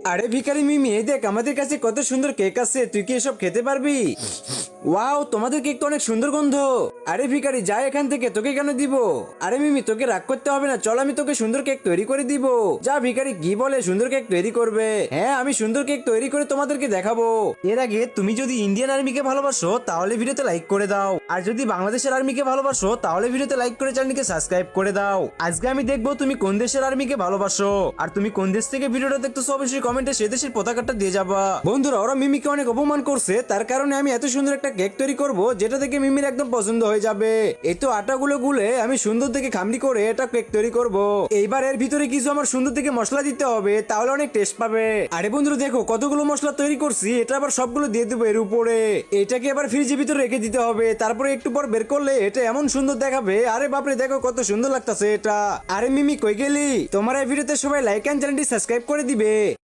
আরে ভিখারি মিমি, এই দেখ আমাদের কাছে কত সুন্দর কেক আছে, তুই কি এসব খেতে পারবি? ওয়াও, তোমাদের কেক তো অনেক সুন্দর গন্ধ। আরে ভিখারি যা এখান থেকে, তোকে কেন দিব? আরে মিমি তোকে রাগ করতে হবে না, চল আমি তোকে সুন্দর কেক তৈরি করে দিব। যা ভিখারি কি বলে সুন্দর কেক তৈরি করবে? হ্যাঁ আমি সুন্দর কেক তৈরি করে তোমাদেরকে দেখাবো। এর আগে তুমি যদি ইন্ডিয়ান আর্মিকে ভালোবাসো তাহলে ভিডিওতে লাইক করে দাও, আর যদি বাংলাদেশের আর্মিকে ভালোবাসো তাহলে ভিডিওতে লাইক করে চ্যানেলকে সাবস্ক্রাইব করে দাও। আজকে আমি দেখবো তুমি কোন দেশের আর্মিকে ভালোবাসো, আর তুমি কোন দেশ থেকে ভিডিওটা দেখতেছো অবশ্যই কমেন্টে সে দেশের পতাকাটা দিয়ে যাবা। বন্ধুরা ওরা মিমিকে অনেক অপমান করছে, তার কারণে আমি এত সুন্দর একটা কেক তৈরি করব যেটা দেখে মিমির একদম পছন্দ হয়ে যাবে। এই তো আটাগুলো গুলে আমি সুন্দর দেখে খামড়ি করে এটা কেক তৈরি করব। এইবার এর ভিতরে কিছু আমার সুন্দর দেখে মশলা দিতে হবে, তাহলে অনেক টেস্ট পাবে। আরে বন্ধুরা দেখো কতগুলো মশলা তৈরি করছি, এটা আবার সবগুলো দিয়ে দেবো এর উপরে। এটাকে আবার ফ্রিজের ভিতরে রেখে দিতে হবে, তারপরে একটু পর বের করলে এটা এমন সুন্দর দেখাবে। আরে বাপরে দেখো কত সুন্দর লাগতেছে এটা। আরে মিমি কই গেলি? তোমার এই ভিডিওতে সবাই লাইক এন্ড চ্যানেলটি সাবস্ক্রাইব করে দিবে।